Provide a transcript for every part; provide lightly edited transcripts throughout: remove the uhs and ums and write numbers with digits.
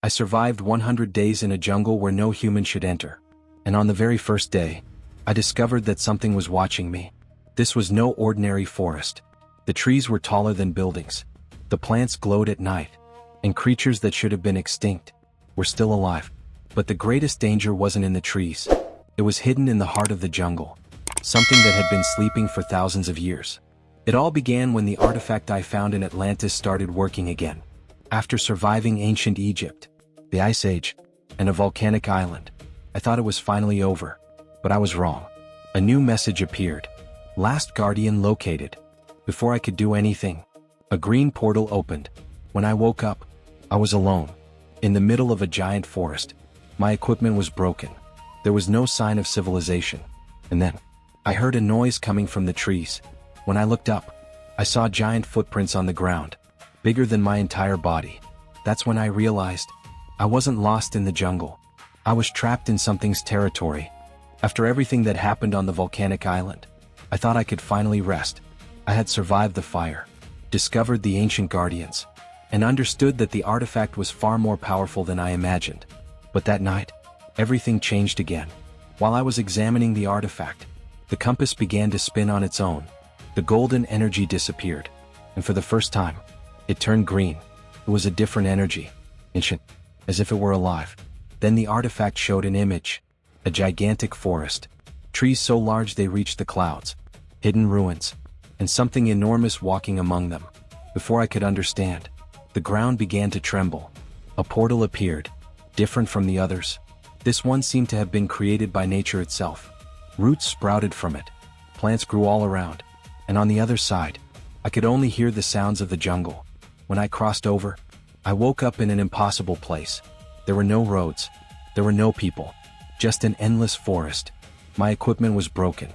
I survived 100 days in a jungle where no human should enter. And on the very first day, I discovered that something was watching me. This was no ordinary forest. The trees were taller than buildings. The plants glowed at night. And creatures that should have been extinct were still alive. But the greatest danger wasn't in the trees. It was hidden in the heart of the jungle. Something that had been sleeping for thousands of years. It all began when the artifact I found in Atlantis started working again. After surviving ancient Egypt, the Ice Age, and a volcanic island, I thought it was finally over. But I was wrong. A new message appeared. Last Guardian located. Before I could do anything, a green portal opened. When I woke up, I was alone, in the middle of a giant forest. My equipment was broken. There was no sign of civilization. And then, I heard a noise coming from the trees. When I looked up, I saw giant footprints on the ground, bigger than my entire body. That's when I realized I wasn't lost in the jungle. I was trapped in something's territory. After everything that happened on the volcanic island, I thought I could finally rest. I had survived the fire, discovered the ancient guardians, and understood that the artifact was far more powerful than I imagined. But that night, everything changed again. While I was examining the artifact, the compass began to spin on its own. The golden energy disappeared, and for the first time, it turned green. It was a different energy, ancient, as if it were alive. Then the artifact showed an image, a gigantic forest, trees so large they reached the clouds, hidden ruins, and something enormous walking among them. Before I could understand, the ground began to tremble. A portal appeared, different from the others. This one seemed to have been created by nature itself. Roots sprouted from it, plants grew all around, and on the other side, I could only hear the sounds of the jungle. When I crossed over, I woke up in an impossible place. There were no roads, there were no people, just an endless forest. My equipment was broken.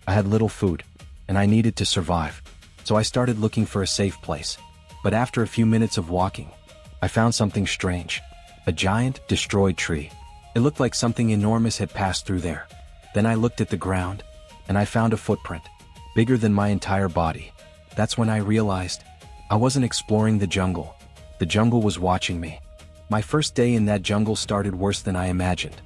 I had little food, and I needed to survive. So I started looking for a safe place. But after a few minutes of walking, I found something strange. A giant, destroyed tree. It looked like something enormous had passed through there. Then I looked at the ground, and I found a footprint, bigger than my entire body. That's when I realized I wasn't exploring the jungle. The jungle was watching me. My first day in that jungle started worse than I imagined.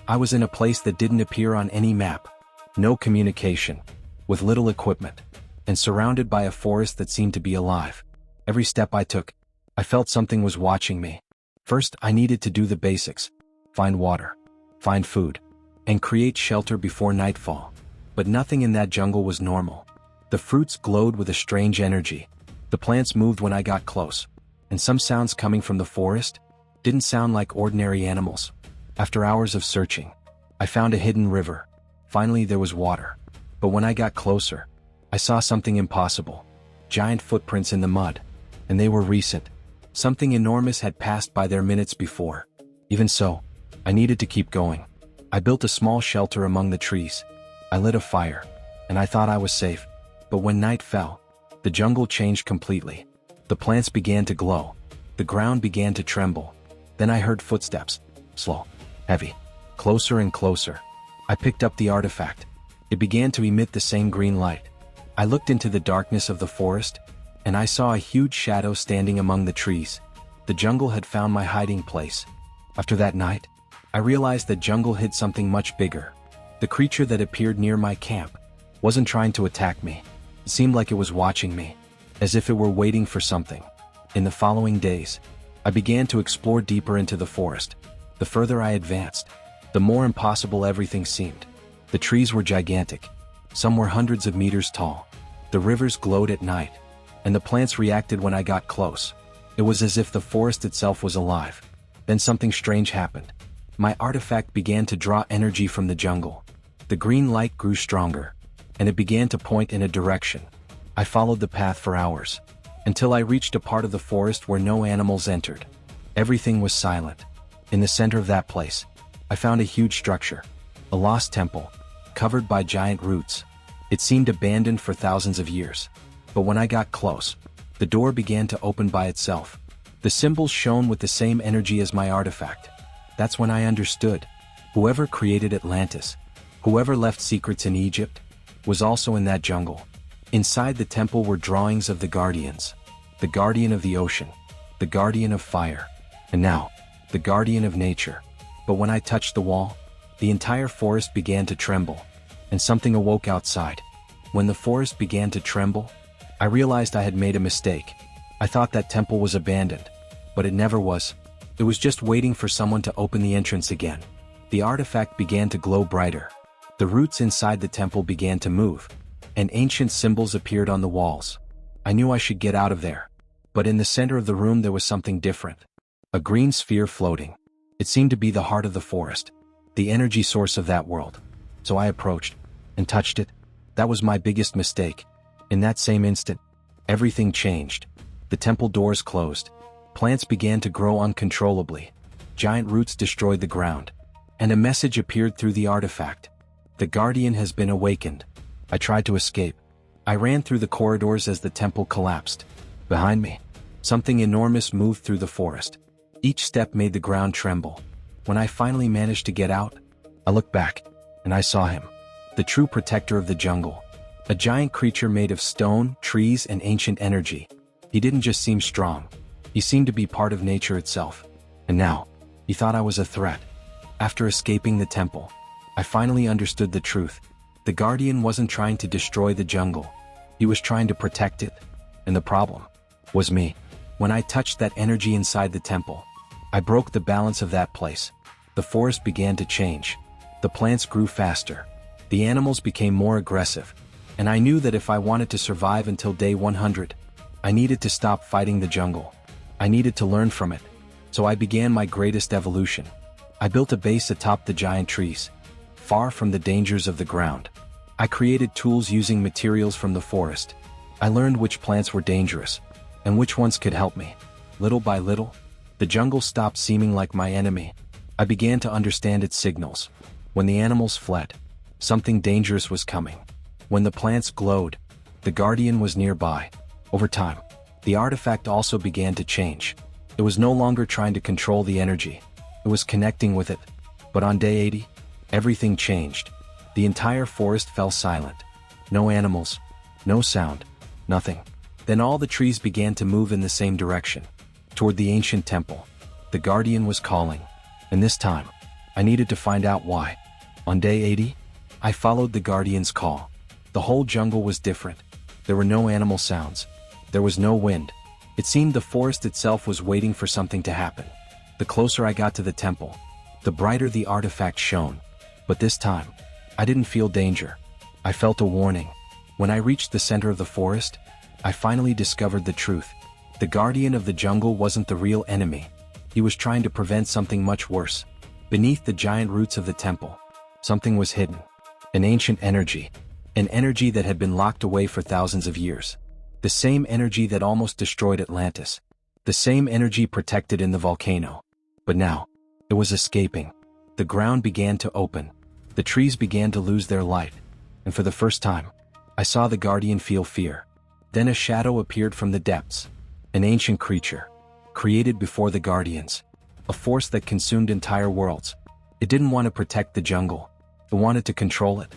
I was in a place that didn't appear on any map. No communication, with little equipment, and surrounded by a forest that seemed to be alive. Every step I took, I felt something was watching me. First, I needed to do the basics. Find water, find food, and create shelter before nightfall. But nothing in that jungle was normal. The fruits glowed with a strange energy. The plants moved when I got close, and some sounds coming from the forest didn't sound like ordinary animals. After hours of searching, I found a hidden river. Finally, there was water. But when I got closer, I saw something impossible. Giant footprints in the mud, and they were recent. Something enormous had passed by there minutes before. Even so, I needed to keep going. I built a small shelter among the trees. I lit a fire, and I thought I was safe. But when night fell, the jungle changed completely. The plants began to glow. The ground began to tremble. Then I heard footsteps, slow, heavy, closer and closer. I picked up the artifact. It began to emit the same green light. I looked into the darkness of the forest, and I saw a huge shadow standing among the trees. The jungle had found my hiding place. After that night, I realized the jungle hid something much bigger. The creature that appeared near my camp wasn't trying to attack me. It seemed like it was watching me, as if it were waiting for something. In the following days, I began to explore deeper into the forest. The further I advanced, the more impossible everything seemed. The trees were gigantic. Some were hundreds of meters tall. The rivers glowed at night, and the plants reacted when I got close. It was as if the forest itself was alive. Then something strange happened. My artifact began to draw energy from the jungle. The green light grew stronger, and it began to point in a direction. I followed the path for hours, until I reached a part of the forest where no animals entered. Everything was silent. In the center of that place, I found a huge structure, a lost temple, covered by giant roots. It seemed abandoned for thousands of years. But when I got close, the door began to open by itself. The symbols shone with the same energy as my artifact. That's when I understood. Whoever created Atlantis, whoever left secrets in Egypt, was also in that jungle. Inside the temple were drawings of the guardians, the guardian of the ocean, the guardian of fire. And now, the guardian of nature. But when I touched the wall, the entire forest began to tremble, and something awoke outside. When the forest began to tremble, I realized I had made a mistake. I thought that temple was abandoned, but it never was. It was just waiting for someone to open the entrance again. The artifact began to glow brighter. The roots inside the temple began to move, and ancient symbols appeared on the walls. I knew I should get out of there. But in the center of the room there was something different. A green sphere floating. It seemed to be the heart of the forest, the energy source of that world. So I approached and touched it. That was my biggest mistake. In that same instant, everything changed. The temple doors closed. Plants began to grow uncontrollably. Giant roots destroyed the ground. And a message appeared through the artifact. The guardian has been awakened. I tried to escape. I ran through the corridors as the temple collapsed. Behind me, something enormous moved through the forest. Each step made the ground tremble. When I finally managed to get out, I looked back, and I saw him. The true protector of the jungle. A giant creature made of stone, trees, and ancient energy. He didn't just seem strong. He seemed to be part of nature itself. And now, he thought I was a threat. After escaping the temple, I finally understood the truth. The guardian wasn't trying to destroy the jungle. He was trying to protect it. And the problem was me. When I touched that energy inside the temple, I broke the balance of that place. The forest began to change. The plants grew faster. The animals became more aggressive. And I knew that if I wanted to survive until day 100, I needed to stop fighting the jungle. I needed to learn from it. So I began my greatest evolution. I built a base atop the giant trees, far from the dangers of the ground. I created tools using materials from the forest. I learned which plants were dangerous, and which ones could help me. Little by little, the jungle stopped seeming like my enemy. I began to understand its signals. When the animals fled, something dangerous was coming. When the plants glowed, the guardian was nearby. Over time, the artifact also began to change. It was no longer trying to control the energy. It was connecting with it. But on day 80, everything changed. The entire forest fell silent. No animals, no sound, nothing. Then all the trees began to move in the same direction, toward the ancient temple. The guardian was calling, and this time, I needed to find out why. On day 80, I followed the guardian's call. The whole jungle was different. There were no animal sounds. There was no wind. It seemed the forest itself was waiting for something to happen. The closer I got to the temple, the brighter the artifact shone. But this time, I didn't feel danger. I felt a warning. When I reached the center of the forest, I finally discovered the truth. The guardian of the jungle wasn't the real enemy. He was trying to prevent something much worse. Beneath the giant roots of the temple, something was hidden. An ancient energy. An energy that had been locked away for thousands of years. The same energy that almost destroyed Atlantis. The same energy protected in the volcano. But now, it was escaping. The ground began to open. The trees began to lose their light. And for the first time, I saw the guardian feel fear. Then a shadow appeared from the depths. An ancient creature, created before the guardians. A force that consumed entire worlds. It didn't want to protect the jungle. It wanted to control it.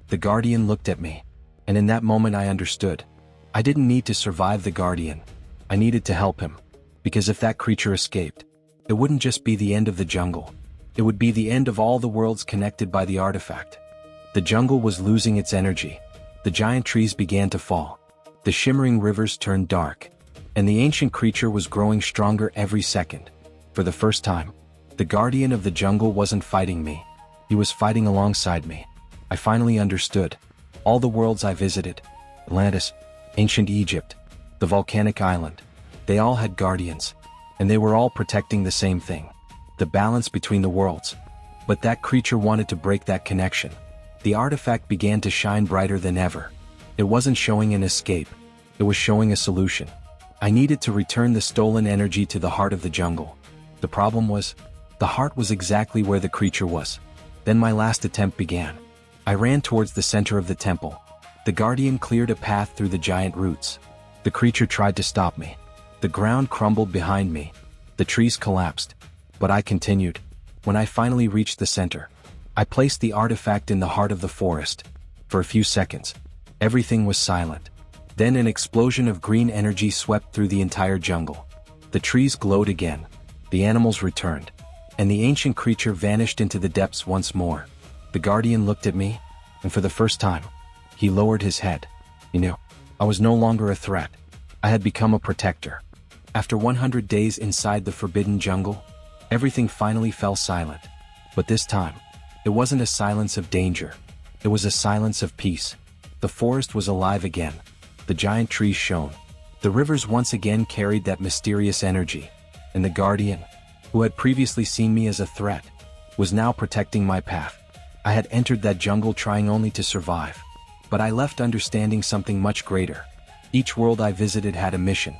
The guardian looked at me. And in that moment I understood. I didn't need to survive the guardian. I needed to help him. Because if that creature escaped, it wouldn't just be the end of the jungle. It would be the end of all the worlds connected by the artifact. The jungle was losing its energy. The giant trees began to fall. The shimmering rivers turned dark. And the ancient creature was growing stronger every second. For the first time, the guardian of the jungle wasn't fighting me. He was fighting alongside me. I finally understood. All the worlds I visited, Atlantis, ancient Egypt, the volcanic island, they all had guardians. And they were all protecting the same thing. The balance between the worlds. But that creature wanted to break that connection. The artifact began to shine brighter than ever. It wasn't showing an escape. It was showing a solution. I needed to return the stolen energy to the heart of the jungle. The problem was, the heart was exactly where the creature was. Then my last attempt began. I ran towards the center of the temple. The guardian cleared a path through the giant roots. The creature tried to stop me. The ground crumbled behind me. The trees collapsed. But I continued. When I finally reached the center, I placed the artifact in the heart of the forest. For a few seconds, everything was silent. Then an explosion of green energy swept through the entire jungle. The trees glowed again. The animals returned. and the ancient creature vanished into the depths once more. The guardian looked at me, and for the first time, he lowered his head. He knew I was no longer a threat. I had become a protector. After 100 days inside the forbidden jungle, everything finally fell silent. But this time, it wasn't a silence of danger. It was a silence of peace. The forest was alive again. The giant trees shone. The rivers once again carried that mysterious energy. And the guardian, who had previously seen me as a threat, was now protecting my path. I had entered that jungle trying only to survive. But I left understanding something much greater. Each world I visited had a mission.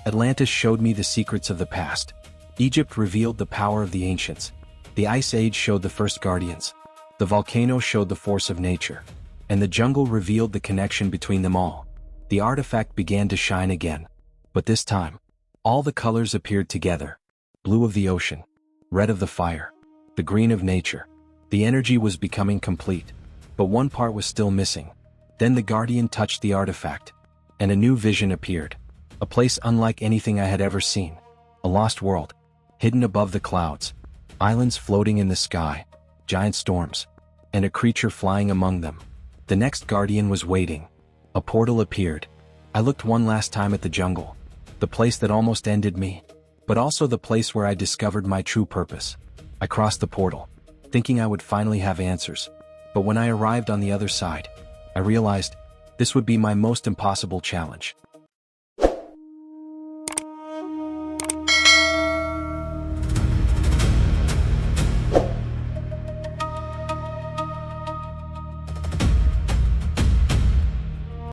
Atlantis showed me the secrets of the past. Egypt revealed the power of the ancients. The Ice Age showed the first guardians. The volcano showed the force of nature. And the jungle revealed the connection between them all. The artifact began to shine again. But this time, all the colors appeared together. Blue of the ocean, red of the fire, the green of nature. The energy was becoming complete. But one part was still missing. Then the guardian touched the artifact, and a new vision appeared. A place unlike anything I had ever seen. A lost world, hidden above the clouds. Islands floating in the sky, giant storms, and a creature flying among them. The next guardian was waiting. A portal appeared. I looked one last time at the jungle, the place that almost ended me, but also the place where I discovered my true purpose. I crossed the portal, thinking I would finally have answers. But when I arrived on the other side, I realized this would be my most impossible challenge.